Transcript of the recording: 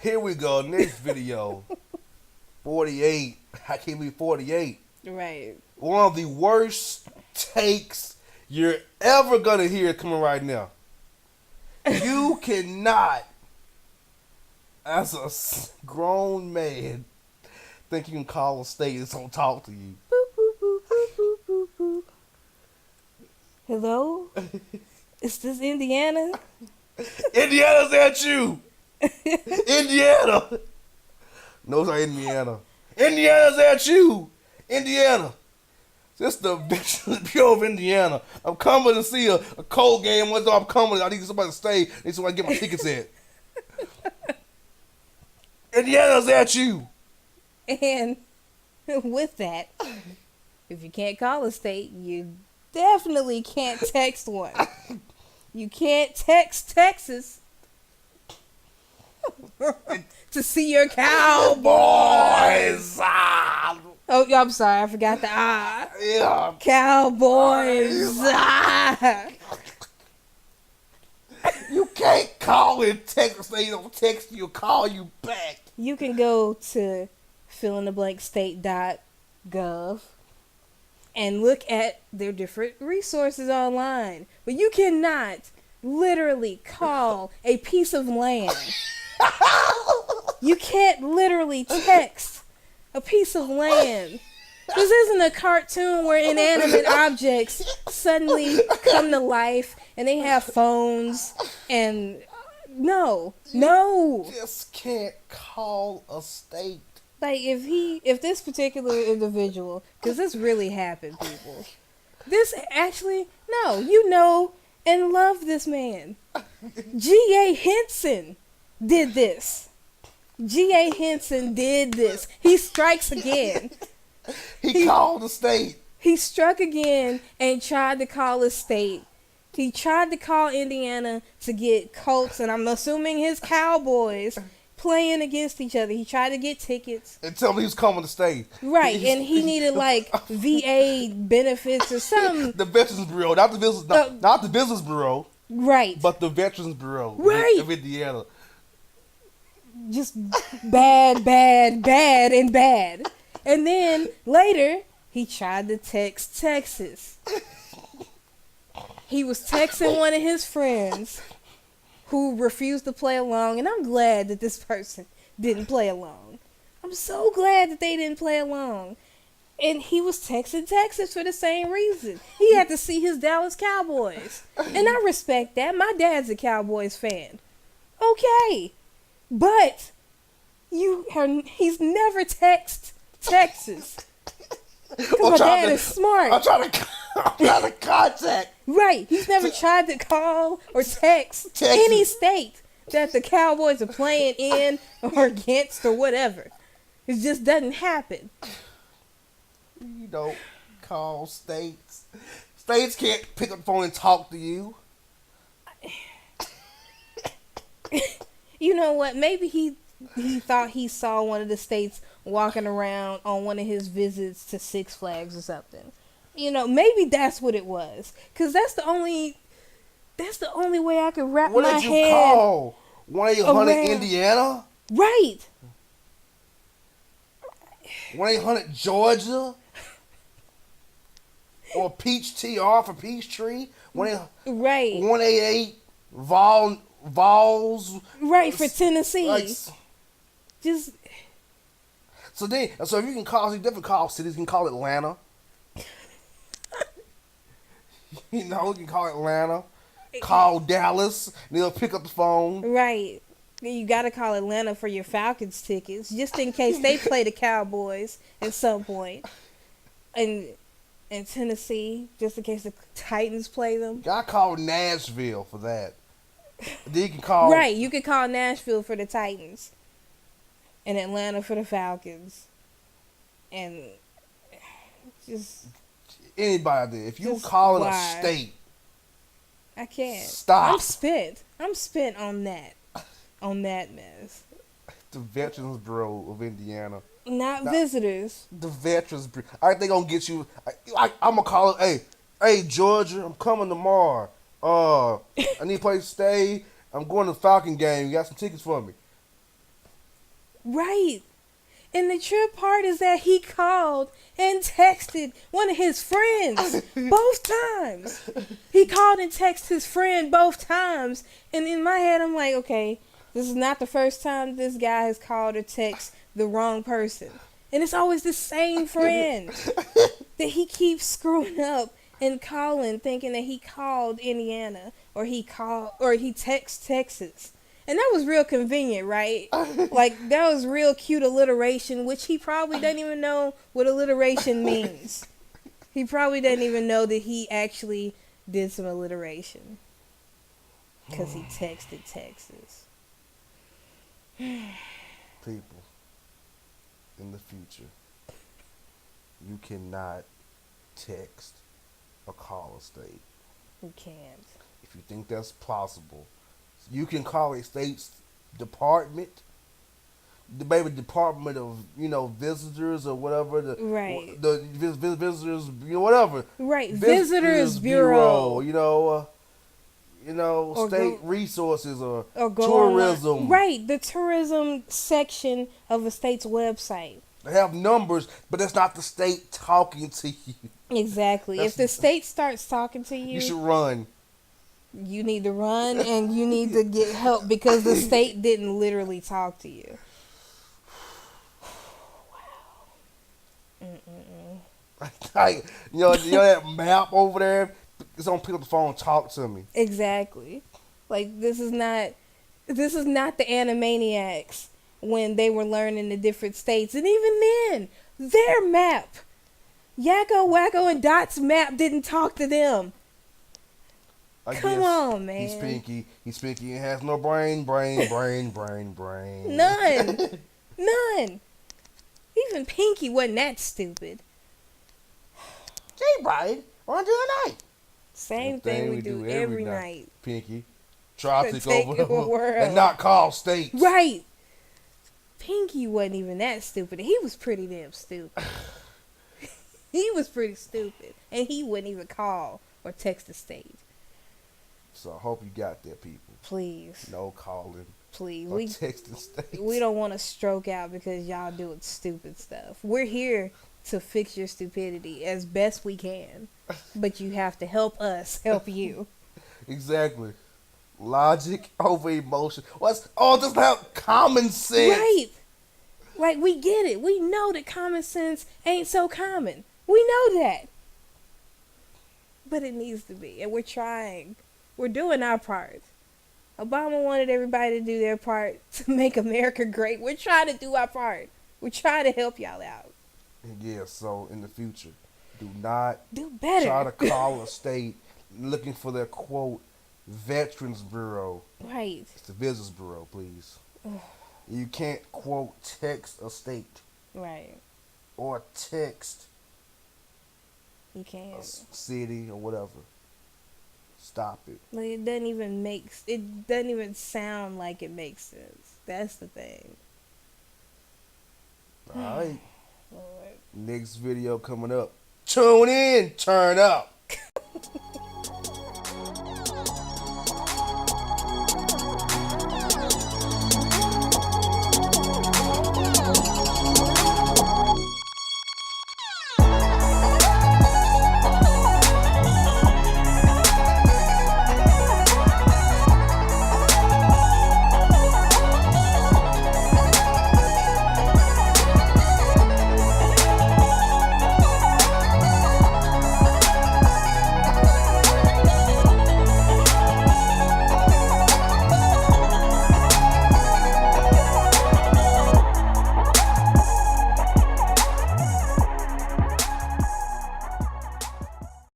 Here we go. Next video. 48. I can't be 48. Right. One of the worst takes you're ever going to hear coming right now. You cannot, as a grown man, think you can call a state that's going to talk to you. Boop, boop, boop, boop, boop, boop, boop. Hello? Is this Indiana? Indiana's at you. Indiana. No, it's not Indiana. Indiana's at you. Indiana. This the Bureau of Indiana. I'm coming to see a cold game. Once I'm coming, I need somebody to stay. I need somebody to get my tickets at. Indiana's at you. And with that, if you can't call a state, you definitely can't text one. You can't text Texas to see your Cowboys. Oh, I'm sorry, I forgot the ah. Yeah. Cowboys. You can't call and text. Say you don't text you, call you back. You can go to fillintheblankstate.gov and look at their different resources online. But you cannot literally call a piece of land. You can't literally text a piece of land. This isn't a cartoon where inanimate objects suddenly come to life and they have phones and no. You just can't call a state. Like if this particular individual, because this really happened, people. This actually, no, you know and love this man. G.A. Henson did this. G.A. Henson did this. He strikes again. He called the state. He struck again and tried to call a state. He tried to call Indiana to get Colts, and I'm assuming his Cowboys, playing against each other. He tried to get tickets. And tell me he was coming to stay. Right, and he needed like VA benefits or something. The Veterans Bureau, not the business, not the Business Bureau. Right. But the Veterans Bureau. Right. Of Indiana. Just bad, and bad. And then later, he tried to text Texas. He was texting one of his friends who refused to play along, and I'm glad that this person didn't play along. I'm so glad that they didn't play along. And he was texting Texas for the same reason. He had to see his Dallas Cowboys. And I respect that. My dad's a Cowboys fan. Okay. But he's never texted Texas. Because my dad is smart. I'm trying to contact. Right. He's never tried to call or text any state that the Cowboys are playing in or against or whatever. It just doesn't happen. You don't call states. States can't pick up the phone and talk to you. You know what? Maybe he thought he saw one of the states walking around on one of his visits to Six Flags or something. You know, maybe that's what it was. Because that's the only way I could wrap my head. What did you call? 1-800 Indiana? Right. 1-800 Georgia? Or Peach TR for Peachtree? Right. 188 Vols? Right, for Tennessee. Like, just... So if you can call, you definitely call cities. You can call Atlanta. You know, you can call Atlanta. Call Dallas. And they'll pick up the phone. Right. You got to call Atlanta for your Falcons tickets, just in case they play the Cowboys at some point. And Tennessee, just in case the Titans play them. You got to call Nashville for that. Then you can call... Right, you can call Nashville for the Titans. And Atlanta for the Falcons. And just... Anybody there. If you call it a state... I can't. Stop. I'm spent on that. On that mess. The Veterans Bureau of Indiana. Not visitors. The Veterans Bureau. I think they're going to get you... I'm going to call it... Hey, Georgia, I'm coming tomorrow. I need a place to stay. I'm going to the Falcon game. You got some tickets for me? Right. And the trip part is that he called and texted one of his friends both times. He called and texted his friend both times. And in my head, I'm like, okay, this is not the first time this guy has called or texted the wrong person. And it's always the same friend that he keeps screwing up and calling, thinking that he called Indiana or he texted Texas. And that was real convenient, right? Like, that was real cute alliteration, which he probably doesn't even know what alliteration means. He probably doesn't even know that he actually did some alliteration. Because he texted Texas. People, in the future, you cannot text or call a state. You can't. If you think that's possible, you can call a state's department, the maybe department of visitors or whatever, Right. the visitors, whatever. Right. Visitors Bureau. Or State resources or go tourism. online. Right, the tourism section of a state's website. They have numbers, but that's not the state talking to you. Exactly. If the state starts talking to You should run. you need to run and you need to get help because the state didn't literally talk to you. Wow. Like, that map over there. It's on pick up the phone and talk to me. Exactly. Like, this is not the Animaniacs when they were learning the different states. And even then, their map, Yakko, Wacko, and Dot's map didn't talk to them. Come on, man. He's Pinky and has no brain. None. Even Pinky wasn't that stupid. Hey, Brian, want to do tonight? Same thing we do every night. Pinky, try to take take over the world. and not call states. Right. Pinky wasn't even that stupid. He was pretty damn stupid. He was pretty stupid. And he wouldn't even call or text the state. So I hope you got that, people. Please. No calling. Please. Or texting states. We don't want to stroke out because y'all doing stupid stuff. We're here to fix your stupidity as best we can. But you have to help us help you. Exactly. Logic over emotion. Just have common sense. Right. Like, we get it. We know that common sense ain't so common. We know that. But it needs to be. And we're trying. We're doing our part. Obama wanted everybody to do their part to make America great. We're trying to do our part. We're trying to help y'all out. Yeah, so in the future, do not do better. Try to call a state looking for their, quote, Veterans Bureau. Right. It's the Visitors Bureau, please. You can't, quote, text a state. Right. Or text you can't. A city or whatever. Stop it. Like, it doesn't even sound like it makes sense. That's the thing. Alright. Lord. Next video coming up. Tune in, turn up.